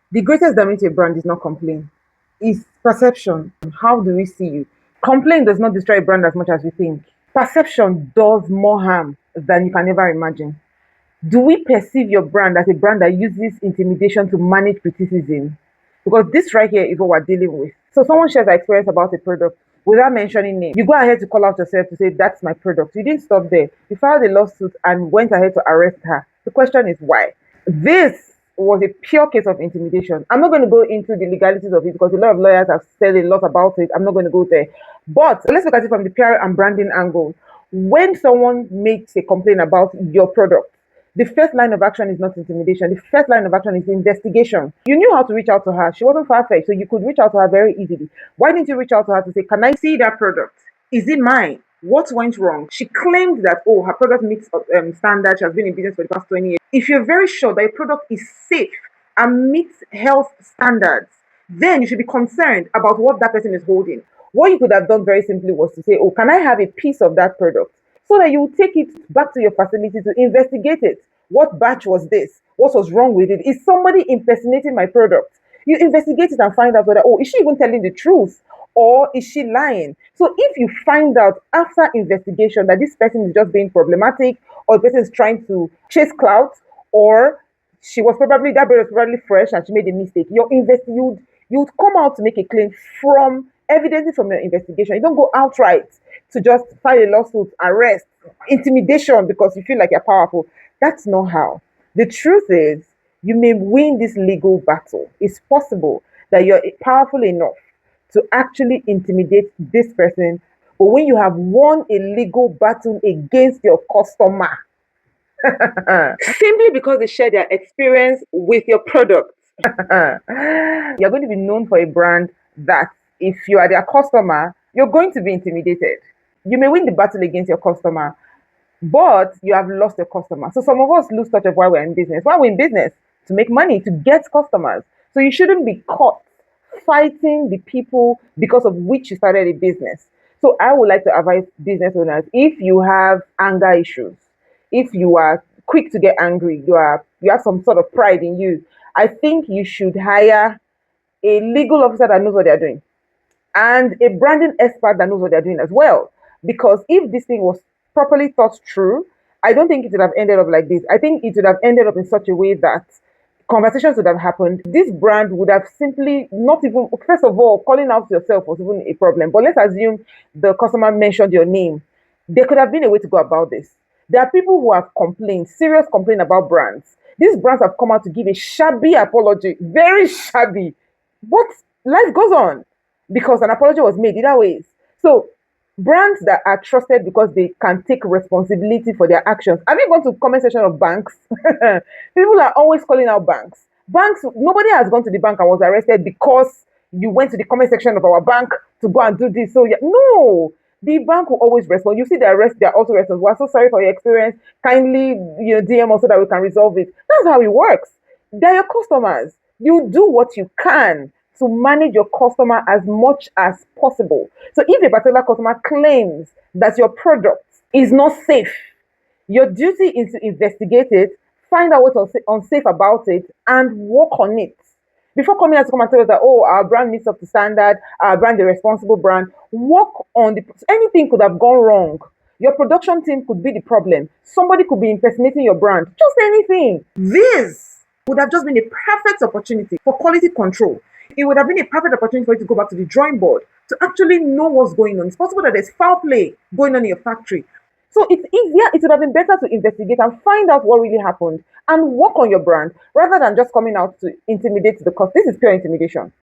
The greatest damage to a brand is not complaint, it's perception. How do we see you? Complaint does not destroy a brand as much as we think. Perception does more harm than you can ever imagine. Do we perceive your brand as a brand that uses intimidation to manage criticism? Because this right here is what we're dealing with. So someone shares their experience about a product without mentioning name. You go ahead to call out yourself to say that's my product. You didn't stop there. You filed a lawsuit and went ahead to arrest her. The question is why? This was a pure case of intimidation. I'm not going to go into the legalities of it because a lot of lawyers have said a lot about it. I'm not going to go there. But let's look at it from the PR and branding angle. When someone makes a complaint about your product, the first line of action is not intimidation. The first line of action is investigation. You knew how to reach out to her. She wasn't far fetched, so you could reach out to her very easily. Why didn't you reach out to her to say, "Can I see that product? Is it mine? What went wrong?" She claimed that, oh, her product meets standards. She has been in business for the past 20 years. If you're very sure that your product is safe and meets health standards, then you should be concerned about what that person is holding. What you could have done very simply was to say, "Oh, can I have a piece of that product?" So that you will take it back to your facility to investigate it. What batch was this? What was wrong with it? Is somebody impersonating my product? You investigate it and find out whether, oh, is she even telling the truth? Or is she lying? So if you find out after investigation that this person is just being problematic, or the person is trying to chase clout, or she was probably that bird was probably fresh and she made a mistake, you'd come out to make a claim from evidence from your investigation. You don't go outright to just file a lawsuit, arrest, intimidation because you feel like you're powerful. That's not how. The truth is, you may win this legal battle. It's possible that you're powerful enough to actually intimidate this person. But when you have won a legal battle against your customer, simply because they share their experience with your product, you're going to be known for a brand that if you are their customer, you're going to be intimidated. You may win the battle against your customer, but you have lost your customer. So some of us lose touch of why we're in business. Why we're in business? To make money, to get customers. So you shouldn't be caught fighting the people because of which you started a business. So I would like to advise business owners, if you have anger issues, if you are quick to get angry, you have some sort of pride in you, I think you should hire a legal officer that knows what they're doing and a branding expert that knows what they're doing as well. Because if this thing was properly thought through, I don't think it would have ended up like this. I think it would have ended up in such a way that conversations would have happened. This brand would have simply not even, first of all, calling out yourself was even a problem. But let's assume the customer mentioned your name. There could have been a way to go about this. There are people who have complained, serious complaint about brands. These brands have come out to give a shabby apology, very shabby. But life goes on because an apology was made either ways. So brands that are trusted because they can take responsibility for their actions. Have you gone to comment section of banks? People are always calling out banks. Banks, nobody has gone to the bank and was arrested because you went to the comment section of our bank to go and do this. So yeah, no, the bank will always respond. You see the arrest, they're also response. We're so sorry for your experience. Kindly, DM us so that we can resolve it. That's how it works. They're your customers. You do what you can to manage your customer as much as possible. So if a particular customer claims that your product is not safe, your duty is to investigate it, find out what's unsafe about it, and work on it. Before coming out to come and tell us that, oh, our brand meets up to standard, our brand is a responsible brand, work on the anything could have gone wrong. Your production team could be the problem. Somebody could be impersonating your brand. Just anything. This would have just been a perfect opportunity for quality control. It would have been a perfect opportunity for you to go back to the drawing board to actually know what's going on. It's possible that there's foul play going on in your factory. So it's easier, it would have been better to investigate and find out what really happened and work on your brand rather than just coming out to intimidate the cost. This is pure intimidation.